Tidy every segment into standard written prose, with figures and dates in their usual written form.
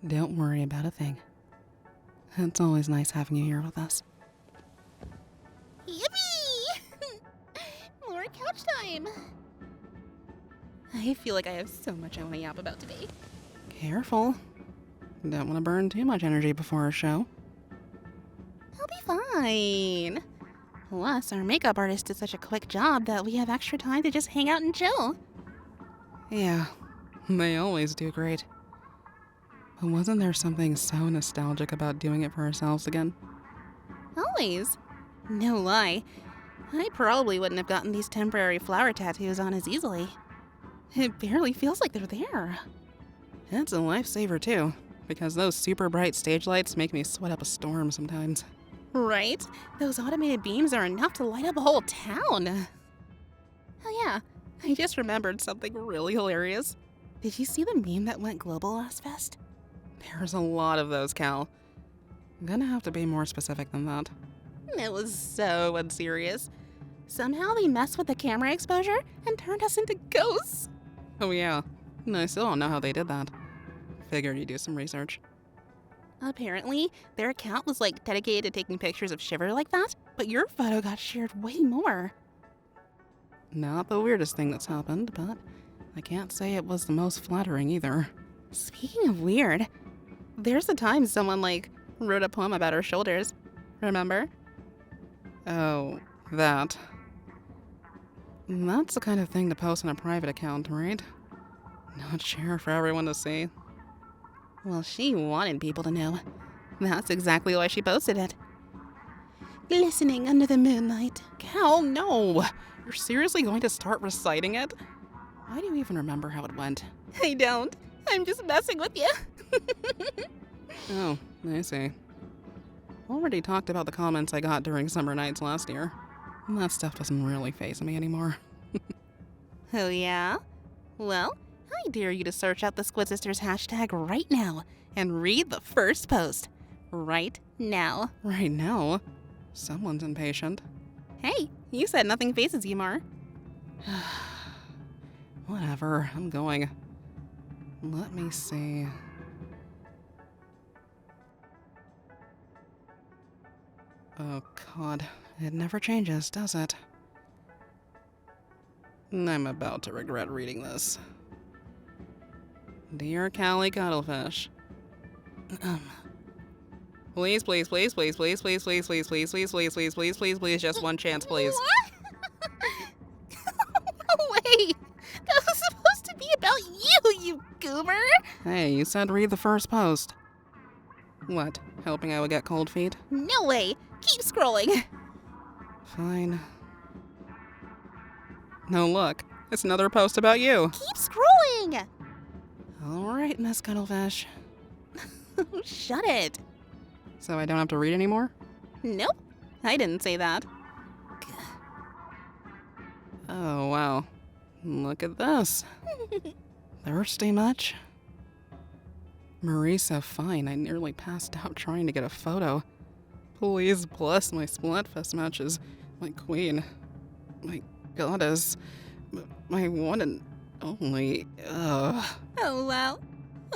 Don't worry about a thing. It's always nice having you here with us. Yippee! More couch time! I feel like I have so much I want to yap about today. Careful. Don't want to burn too much energy before our show. I'll be fine. Plus, our makeup artist did such a quick job that we have extra time to just hang out and chill. Yeah, they always do great. But wasn't there something so nostalgic about doing it for ourselves again? Always. No lie. I probably wouldn't have gotten these temporary flower tattoos on as easily. It barely feels like they're there. It's a lifesaver too, because those super bright stage lights make me sweat up a storm sometimes. Right? Those automated beams are enough to light up a whole town. Oh yeah, I just remembered something really hilarious. Did you see the meme that went global last fest? There's a lot of those, Cal. I'm gonna have to be more specific than that. It was so unserious. Somehow they messed with the camera exposure and turned us into ghosts. Oh yeah, and I still don't know how they did that. Figured you'd do some research. Apparently, their account was like dedicated to taking pictures of Shiver like that, but your photo got shared way more. Not the weirdest thing that's happened, but I can't say it was the most flattering either. Speaking of weird, there's the time someone wrote a poem about our shoulders. Remember? Oh, that. That's the kind of thing to post on a private account, right? Not share for everyone to see. Well, she wanted people to know. That's exactly why she posted it. Glistening under the moonlight. Cal, no! You're seriously going to start reciting it? Why do you even remember how it went? I don't. I'm just messing with you. Oh, I see. Already talked about the comments I got during summer nights last year. That stuff doesn't really faze me anymore. Oh yeah? Well, I dare you to search out the Squid Sisters hashtag right now and read the first post. Right now. Right now? Someone's impatient. Hey, you said nothing phases you, Mar. Whatever, I'm going. Let me see. Oh god, it never changes, does it? I'm about to regret reading this. Dear Callie Cuttlefish. Please, please, please, please, please, please, please, please, please, please, please, please, please, please, please, just one chance, please. What? No way! That was supposed to be about you, you goober! Hey, you said read the first post. What, hoping I would get cold feet? No way! Keep scrolling! Fine. No, look, it's another post about you. Keep scrolling! Alright, Miss Cuttlefish. Shut it. So I don't have to read anymore? Nope, I didn't say that. Oh, wow. Look at this. Thirsty much? Marie's so fine, I nearly passed out trying to get a photo. Please bless my Splatfest matches, my queen, my goddess, my one and only, Oh wow,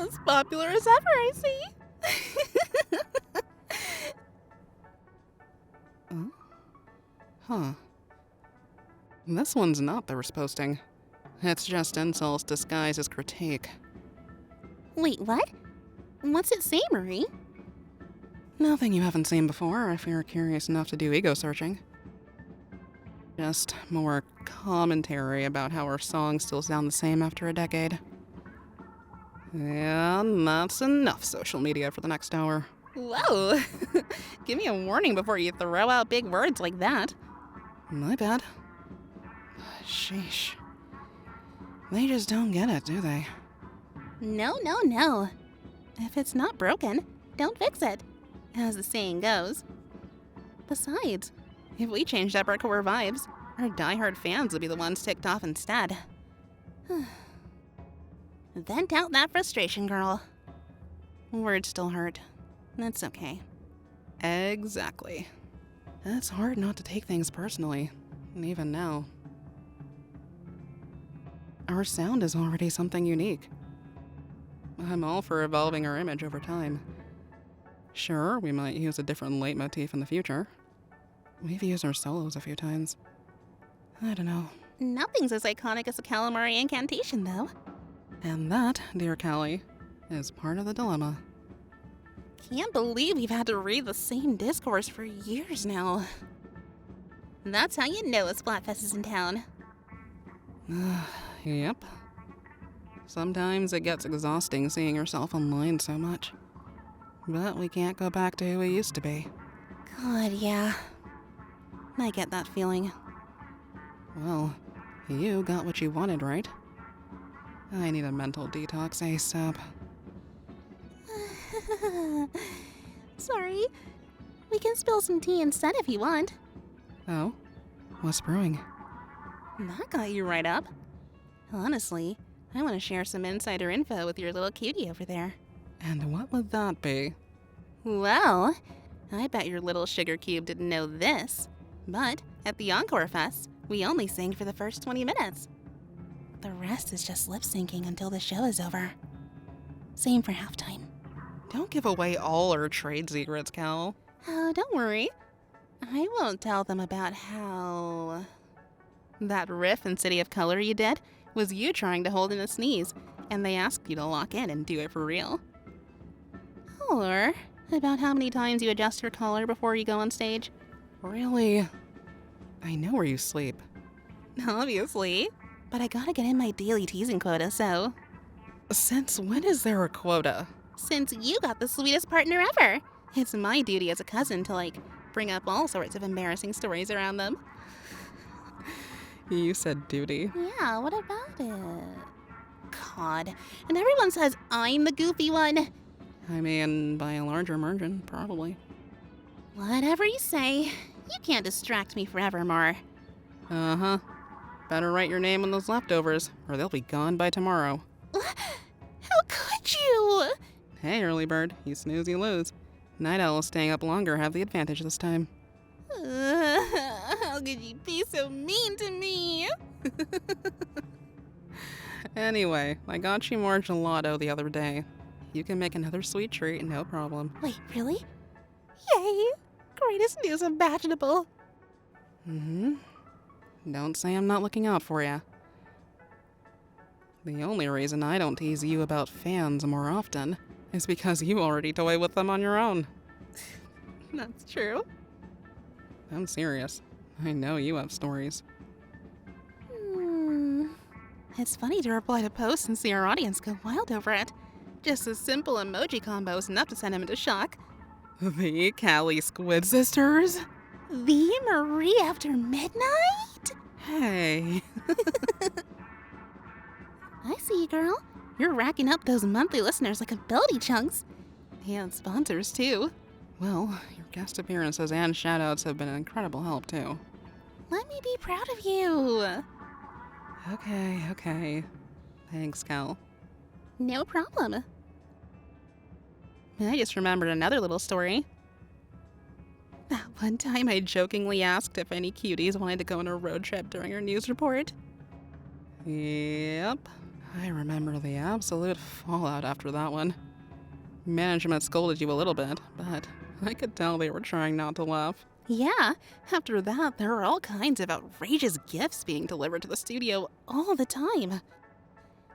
as popular as ever, I see. Huh. This one's not the first posting. It's just insults disguised as critique. Wait, what? What's it say, Marie? Nothing you haven't seen before if you're curious enough to do ego searching. Just more commentary about how our songs still sound the same after a decade. And that's enough social media for the next hour. Whoa! Give me a warning before you throw out big words like that. My bad. Sheesh. They just don't get it, do they? No, no, no. If it's not broken, don't fix it, as the saying goes. Besides, if we changed up our core vibes, our diehard fans would be the ones ticked off instead. Vent out that frustration, girl. Words still hurt. That's okay. Exactly. It's hard not to take things personally, even now. Our sound is already something unique. I'm all for evolving our image over time. Sure, we might use a different leitmotif in the future. We've used our solos a few times. I don't know. Nothing's as iconic as the calamari incantation, though. And that, dear Callie, is part of the dilemma. Can't believe we've had to read the same discourse for years now. That's how you know a Splatfest is in town. Yep. Sometimes it gets exhausting seeing yourself online so much. But we can't go back to who we used to be. God, yeah. I get that feeling. Well, you got what you wanted, right? I need a mental detox ASAP. Sorry. We can spill some tea instead if you want. Oh? What's brewing? That got you right up. Honestly, I want to share some insider info with your little cutie over there. And what would that be? Well, I bet your little sugar cube didn't know this, but at the Encore Fest, we only sang for the first 20 minutes. The rest is just lip syncing until the show is over. Same for halftime. Don't give away all our trade secrets, Cal. Oh, don't worry. I won't tell them about how that riff in City of Color you did was you trying to hold in a sneeze, and they asked you to lock in and do it for real. Or about how many times you adjust your collar before you go on stage. Really? I know where you sleep. Obviously. But I gotta get in my daily teasing quota, so... Since when is there a quota? Since you got the sweetest partner ever. It's my duty as a cousin to, bring up all sorts of embarrassing stories around them. You said duty. Yeah, what about it? God. And everyone says I'm the goofy one. I mean, by a larger margin, probably. Whatever you say. You can't distract me forever, Mar. Uh-huh. Better write your name on those leftovers, or they'll be gone by tomorrow. How could you? Hey, early bird. You snooze, you lose. Night owls staying up longer have the advantage this time. How could you be so mean to me? Anyway, I got you more gelato the other day. You can make another sweet treat, no problem. Wait, really? Yay! Greatest news imaginable. Mm-hmm. Don't say I'm not looking out for ya. The only reason I don't tease you about fans more often is because you already toy with them on your own. That's true. I'm serious. I know you have stories. It's funny to reply to posts and see our audience go wild over it. Just a simple emoji combo is enough to send them into shock. The Callie Squid sisters? The Marie after midnight? Hey. I see you, girl. You're racking up those monthly listeners like ability chunks. And sponsors, too. Well, your guest appearances and shoutouts have been an incredible help, too. Let me be proud of you. Okay. Thanks, Cal. No problem. I just remembered another little story. That one time I jokingly asked if any cuties wanted to go on a road trip during our news report. Yep. I remember the absolute fallout after that one. Management scolded you a little bit, but I could tell they were trying not to laugh. Yeah, after that, there were all kinds of outrageous gifts being delivered to the studio all the time.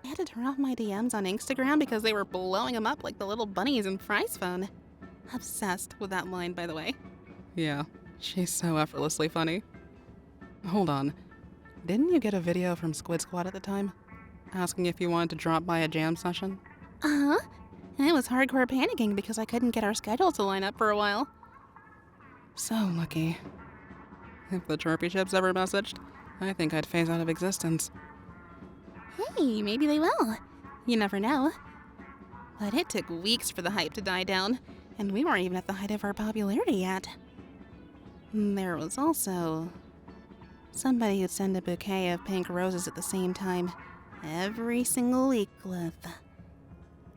I had to turn off my DMs on Instagram because they were blowing them up like the little bunnies in Fry's phone. Obsessed with that line, by the way. Yeah, she's so effortlessly funny. Hold on. Didn't you get a video from Squid Squad at the time? Asking if you wanted to drop by a jam session? Uh-huh. And I was hardcore panicking because I couldn't get our schedule to line up for a while. So lucky. If the Chirpy Chips ever messaged, I think I'd phase out of existence. Hey, maybe they will. You never know. But it took weeks for the hype to die down, and we weren't even at the height of our popularity yet. There was also somebody who'd send a bouquet of pink roses at the same time every single week with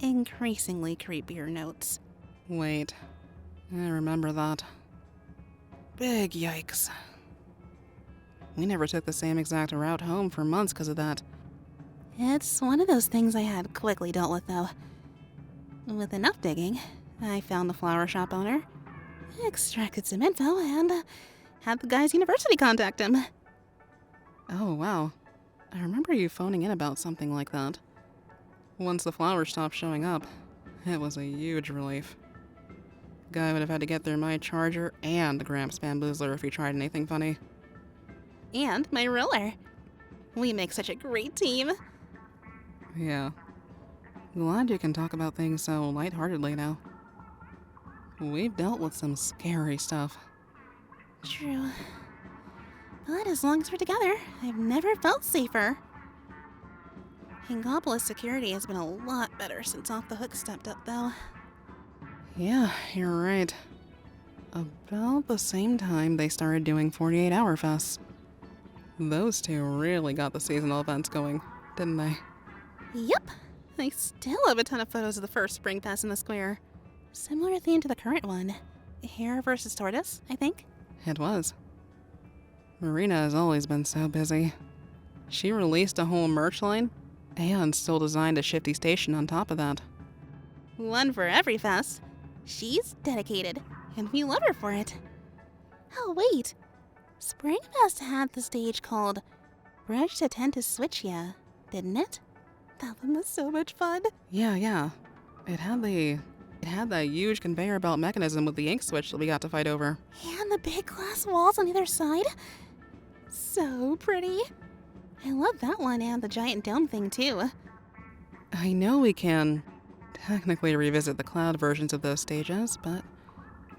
increasingly creepier notes. Wait, I remember that. Big yikes. We never took the same exact route home for months because of that. It's one of those things I had quickly dealt with, though. With enough digging, I found the flower shop owner, extracted some info, and had the guy's university contact him. Oh, wow. I remember you phoning in about something like that. Once the flowers stopped showing up, it was a huge relief. Guy would have had to get through my charger and the Gramps bamboozler if he tried anything funny. And my roller. We make such a great team. Yeah. Glad you can talk about things so lightheartedly now. We've dealt with some scary stuff. True. But as long as we're together, I've never felt safer. Hingopolis security has been a lot better since Off the Hook stepped up, though. Yeah, you're right. About the same time they started doing 48-hour fests. Those two really got the seasonal events going, didn't they? Yep. I still have a ton of photos of the first Spring Fest in the square. Similar theme to the current one. Hare versus tortoise, I think. It was. Marina has always been so busy. She released a whole merch line and still designed a shifty station on top of that. One for every fest. She's dedicated, and we love her for it. Oh, wait. Spring Fest had the stage called Bridge to Tentis Switchia, didn't it? That one was so much fun. Yeah. It had that huge conveyor belt mechanism with the ink switch that we got to fight over. And the big glass walls on either side. So pretty. I love that one and the giant dome thing too. I know we can technically revisit the cloud versions of those stages, but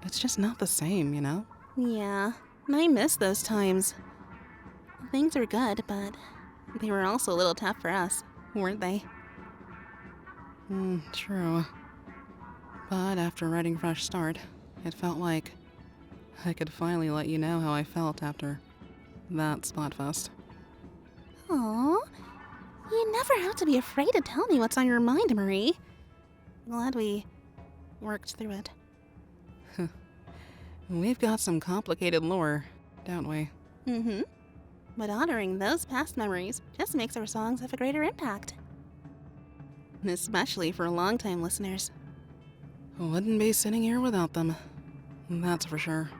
it's just not the same, you know? Yeah, I miss those times. Things are good, but they were also a little tough for us, weren't they? True. But after writing Fresh Start, it felt like I could finally let you know how I felt after that Splatfest. Aww. You never have to be afraid to tell me what's on your mind, Marie. Glad we worked through it. We've got some complicated lore, don't we? Mm-hmm. But honoring those past memories just makes our songs have a greater impact. Especially for longtime listeners. Wouldn't be sitting here without them. That's for sure.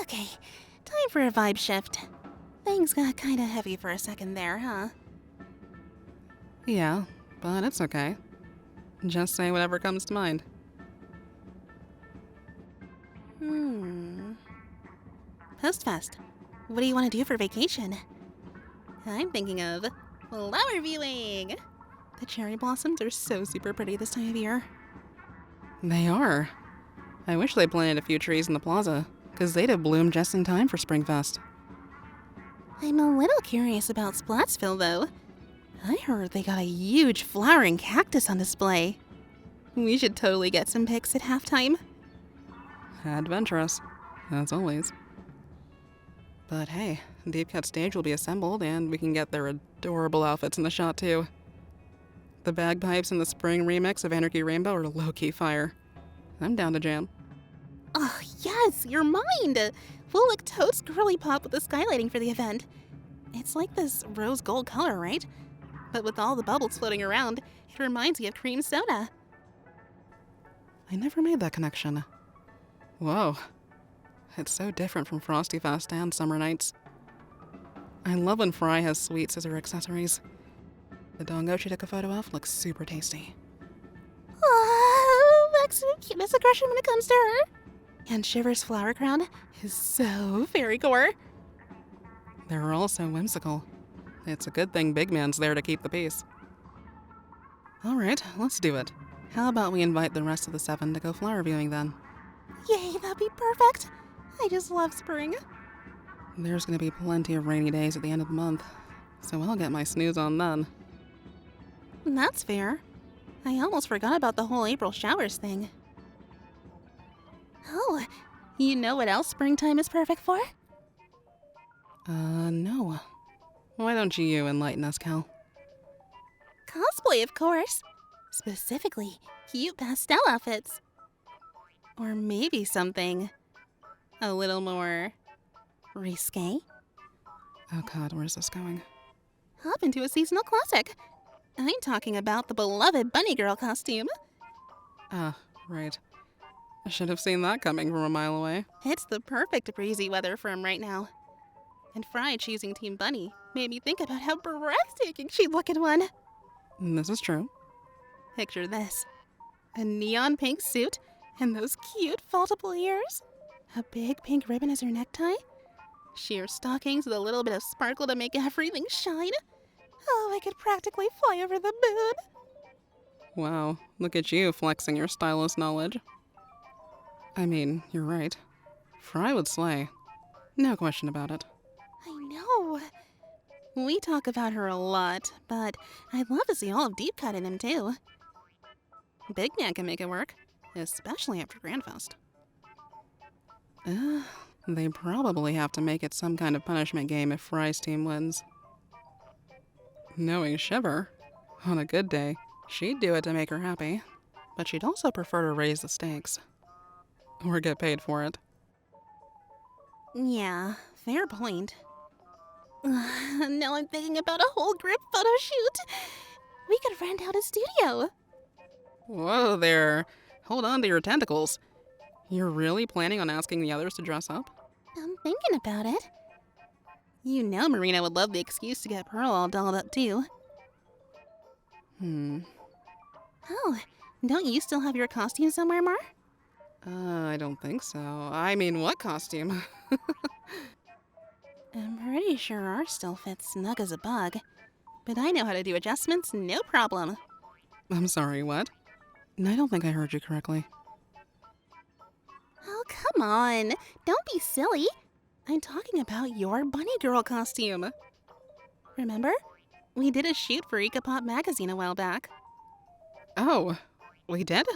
Okay, time for a vibe shift. Things got kinda heavy for a second there, huh? Yeah, but it's okay. Just say whatever comes to mind. Postfest. What do you want to do for vacation? I'm thinking of flower viewing. The cherry blossoms are so super pretty this time of year. They are. I wish they planted a few trees in the plaza, because they'd have bloomed just in time for Springfest. I'm a little curious about Splatsville, though. I heard they got a huge flowering cactus on display. We should totally get some pics at halftime. Adventurous, as always. But hey, Deep Cut stage will be assembled, and we can get their adorable outfits in the shot, too. The bagpipes in the spring remix of Anarchy Rainbow are low-key fire. I'm down to jam. Oh, yes, your mind! We'll look totes girly pop with the skylighting for the event. It's like this rose gold color, right? But with all the bubbles floating around, it reminds me of cream soda. I never made that connection. Whoa. It's so different from Frosty Fest and Summer Nights. I love when Fry has sweet scissor accessories. The dongo she took a photo of looks super tasty. Oh, maximum cuteness aggression when it comes to her. And Shiver's flower crown is so fairy core. They're all so whimsical. It's a good thing Big Man's there to keep the peace. Alright, let's do it. How about we invite the rest of the 7 to go flower viewing then? Yay, that'd be perfect. I just love spring. There's gonna be plenty of rainy days at the end of the month, so I'll get my snooze on then. That's fair. I almost forgot about the whole April showers thing. Oh, you know what else springtime is perfect for? No. Why don't you enlighten us, Cal? Cosplay, of course. Specifically, cute pastel outfits. Or maybe something a little more risque? Oh god, where's this going? Hop into a seasonal classic. I'm talking about the beloved bunny girl costume. Ah, right. I should have seen that coming from a mile away. It's the perfect breezy weather for him right now. And Fry choosing Team Bunny made me think about how breathtaking she'd look in one. This is true. Picture this. A neon pink suit and those cute foldable ears. A big pink ribbon as her necktie. Sheer stockings with a little bit of sparkle to make everything shine. Oh, I could practically fly over the moon. Wow, look at you flexing your stylist knowledge. I mean, you're right. Fry would slay. No question about it. I know. We talk about her a lot, but I'd love to see all of Deep Cut in him too. Big Man can make it work, especially after Grandfest. They probably have to make it some kind of punishment game if Fry's team wins. Knowing Shiver, on a good day, she'd do it to make her happy, but she'd also prefer to raise the stakes. Or get paid for it. Yeah, fair point. Now I'm thinking about a whole group photo shoot. We could rent out a studio. Whoa there. Hold on to your tentacles. You're really planning on asking the others to dress up? I'm thinking about it. You know Marina would love the excuse to get Pearl all dolled up too. Oh, don't you still have your costume somewhere, Mar? I don't think so. I mean, what costume? I'm pretty sure ours still fits snug as a bug. But I know how to do adjustments, no problem. I'm sorry, what? I don't think I heard you correctly. Oh, come on. Don't be silly. I'm talking about your bunny girl costume. Remember? We did a shoot for Ecopop magazine a while back. Oh, we did?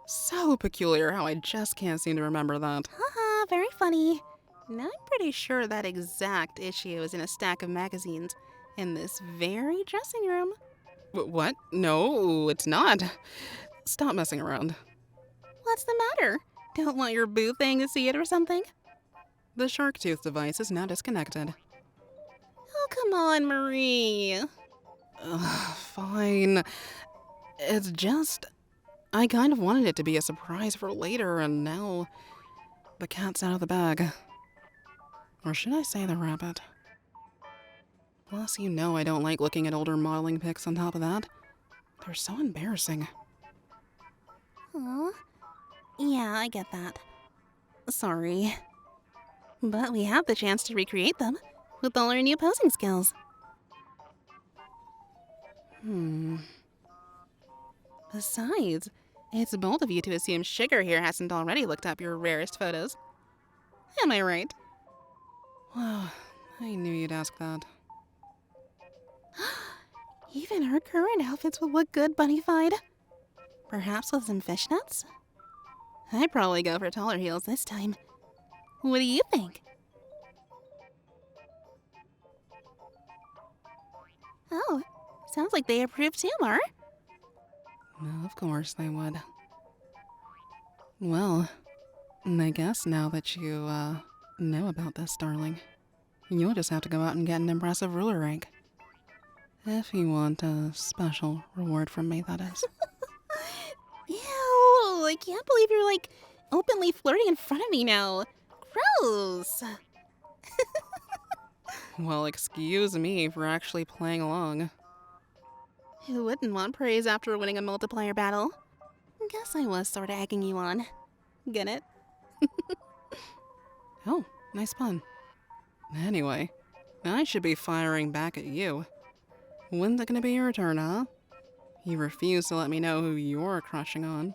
So peculiar how I just can't seem to remember that. Haha, very funny. Now I'm pretty sure that exact issue is in a stack of magazines in this very dressing room. What? No, it's not. Stop messing around. What's the matter? Don't want your boo thing to see it or something? The shark tooth device is now disconnected. Oh, come on, Marie. Fine. It's just... I kind of wanted it to be a surprise for later, and now... the cat's out of the bag. Or should I say the rabbit? Plus, you know I don't like looking at older modeling pics on top of that. They're so embarrassing. Aw. Yeah, I get that. Sorry. But we have the chance to recreate them with all our new posing skills. Besides, it's bold of you to assume Sugar here hasn't already looked up your rarest photos. Am I right? Wow, I knew you'd ask that. Even her current outfits would look good bunny-fied. Perhaps with some fishnets? I'd probably go for taller heels this time. What do you think? Oh, sounds like they approve too, Mar. Well, of course they would. Well, I guess now that you, know about this, darling, you'll just have to go out and get an impressive ruler rank. If you want a special reward from me, that is. Ew, I can't believe you're, like, openly flirting in front of me now. Gross. Well, excuse me for actually playing along. Who wouldn't want praise after winning a multiplier battle? Guess I was sort of egging you on. Get it? Oh, nice pun. Anyway, I should be firing back at you. When's it gonna be your turn, huh? You refuse to let me know who you're crushing on.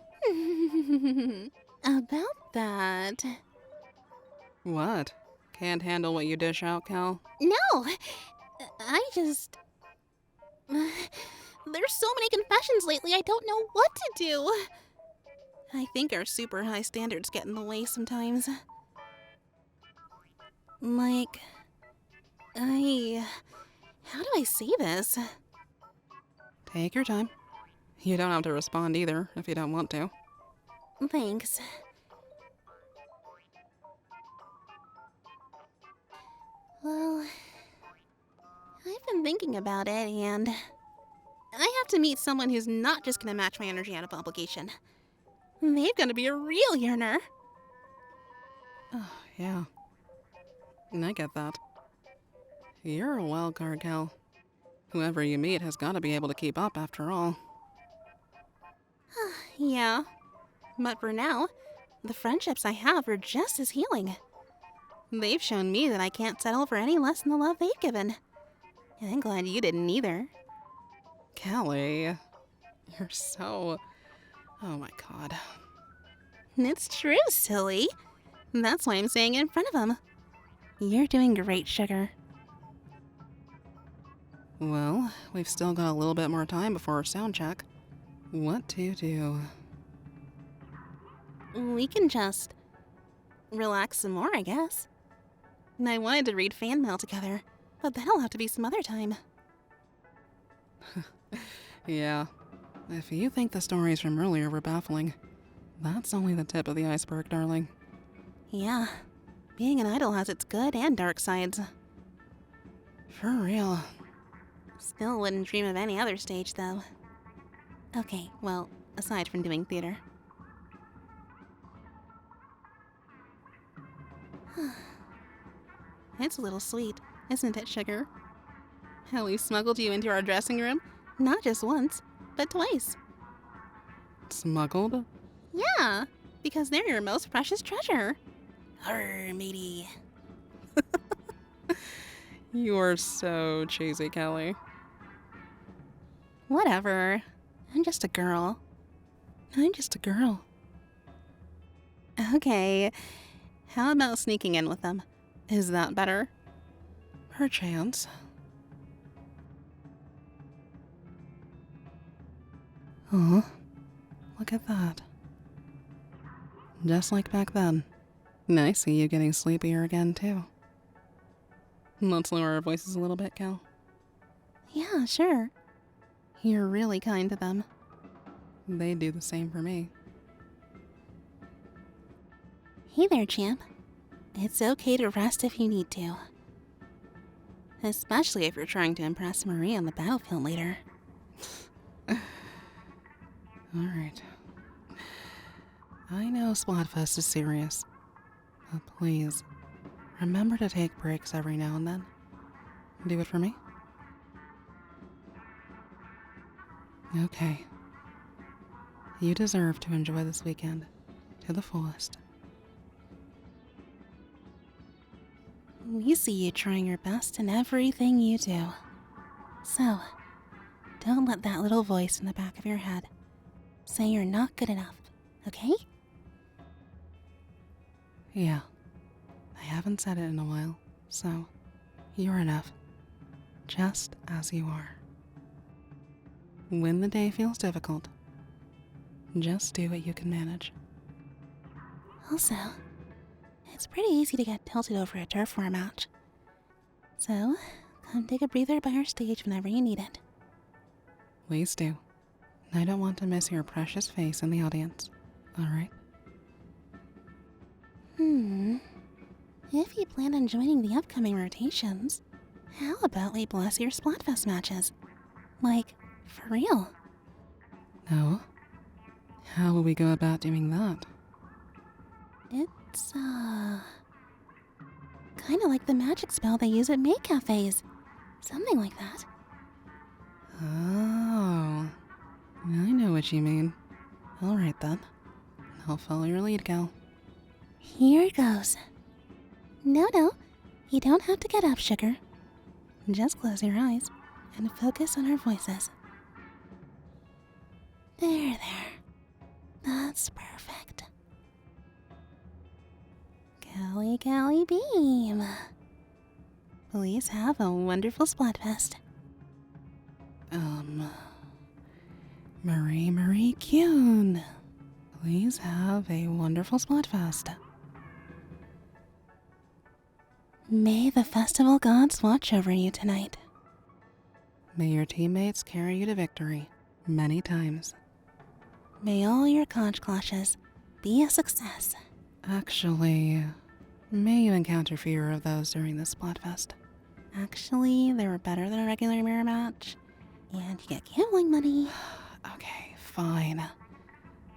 About that... What? Can't handle what you dish out, Cal? No! I just... There's so many confessions lately, I don't know what to do. I think our super high standards get in the way sometimes. Like... How do I say this? Take your time. You don't have to respond either, if you don't want to. Thanks. Well, I've been thinking about it, and I have to meet someone who's not just gonna match my energy out of obligation. They've gotta be a real yearner. Oh, yeah. And I get that. You're a wild card, Cal. Whoever you meet has got to be able to keep up after all. Yeah, but for now, the friendships I have are just as healing. They've shown me that I can't settle for any less than the love they've given. And I'm glad you didn't either. Callie, you're so... Oh my god. It's true, silly. That's why I'm saying it in front of them. You're doing great, Sugar. Well, we've still got a little bit more time before our sound check. What to do? We can just relax some more, I guess. I wanted to read fan mail together, but that'll have to be some other time. Yeah. If you think the stories from earlier were baffling, that's only the tip of the iceberg, darling. Yeah, being an idol has its good and dark sides. For real. Still wouldn't dream of any other stage, though. Okay, well, aside from doing theater. It's a little sweet, isn't it, Sugar? How we smuggled you into our dressing room, not just once, but twice. Smuggled? Yeah, because they're your most precious treasure. Arr, matey. You are so cheesy, Callie. Whatever. I'm just a girl. I'm just a girl. Okay, how about sneaking in with them? Is that better? Perchance. Oh, look at that. Just like back then. I see you getting sleepier again, too. Let's lower our voices a little bit, Cal. Yeah, sure. You're really kind to them. They do the same for me. Hey there, champ. It's okay to rest if you need to. Especially if you're trying to impress Marie on the battlefield later. Alright. I know Splatfest is serious, but please, remember to take breaks every now and then. Do it for me? Okay. You deserve to enjoy this weekend to the fullest. We see you trying your best in everything you do. So, don't let that little voice in the back of your head say you're not good enough, okay? Yeah. I haven't said it in a while, so you're enough. Just as you are. When the day feels difficult, just do what you can manage. Also, it's pretty easy to get tilted over a turf war match. So, come take a breather by our stage whenever you need it. Please do. I don't want to miss your precious face in the audience, alright? If you plan on joining the upcoming rotations, how about we bless your Splatfest matches? Like, for real. No? How will we go about doing that? It's, kinda like the magic spell they use at maid cafes. Something like that. Oh, I know what you mean. Alright then. I'll follow your lead, Gal. Here goes. No, you don't have to get up, Sugar. Just close your eyes and focus on our voices. There. That's perfect. Callie Beam. Please have a wonderful Splatfest. Marie Kuhn. Please have a wonderful Splatfest. May the festival gods watch over you tonight. May your teammates carry you to victory many times. May all your conch clashes be a success. Actually, may you encounter fewer of those during this Splatfest. Actually, they were better than a regular mirror match, and you get gambling money. Okay, fine.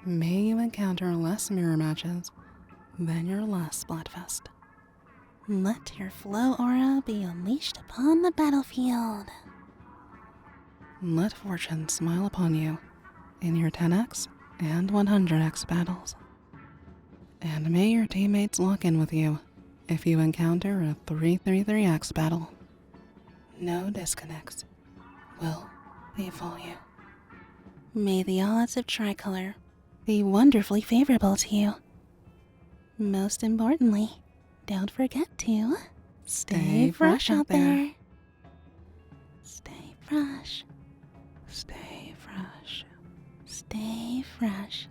May you encounter less mirror matches than your last Splatfest. Let your flow aura be unleashed upon the battlefield. Let fortune smile upon you in your 10x and 100x battles. And may your teammates lock in with you if you encounter a 333x battle. No disconnects will befall you. May the odds of tricolor be wonderfully favorable to you. Most importantly, don't forget to stay fresh out there. Stay fresh. Stay fresh. Stay fresh.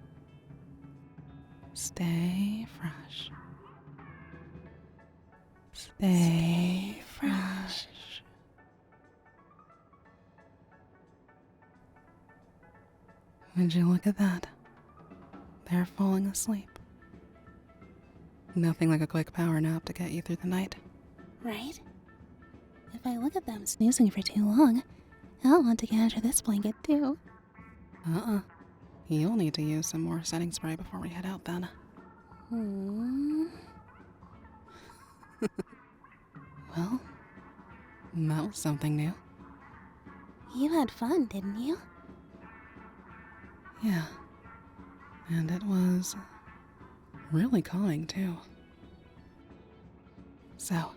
Stay fresh. Stay fresh. Would you look at that? They're falling asleep. Nothing like a quick power nap to get you through the night. Right? If I look at them snoozing for too long, I'll want to get under this blanket too. You'll need to use some more setting spray before we head out then. Well, that was something new. You had fun, didn't you? Yeah. And it was really calming too. So,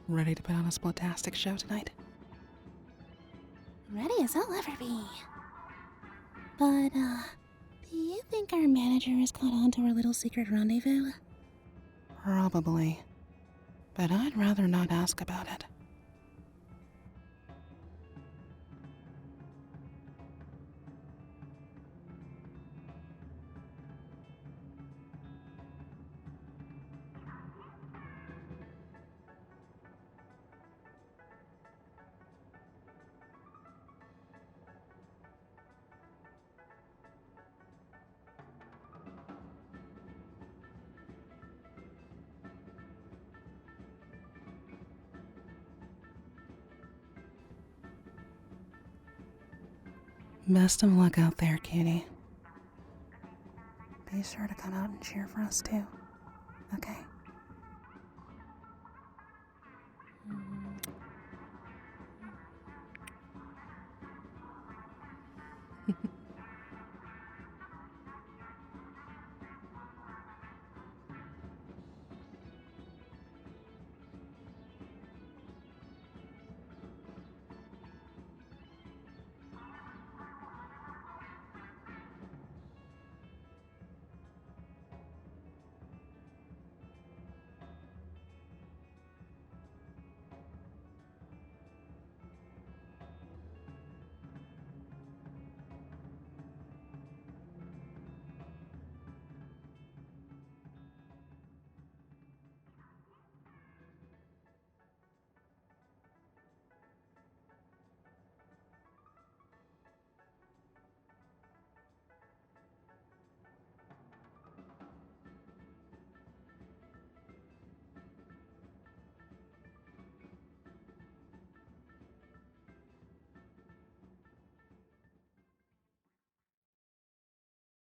ready to put on a splotastic show tonight? Ready as I'll ever be. But, do you think our manager has caught on to our little secret rendezvous? Probably. But I'd rather not ask about it. Best of luck out there, cutie. Be sure to come out and cheer for us too, okay?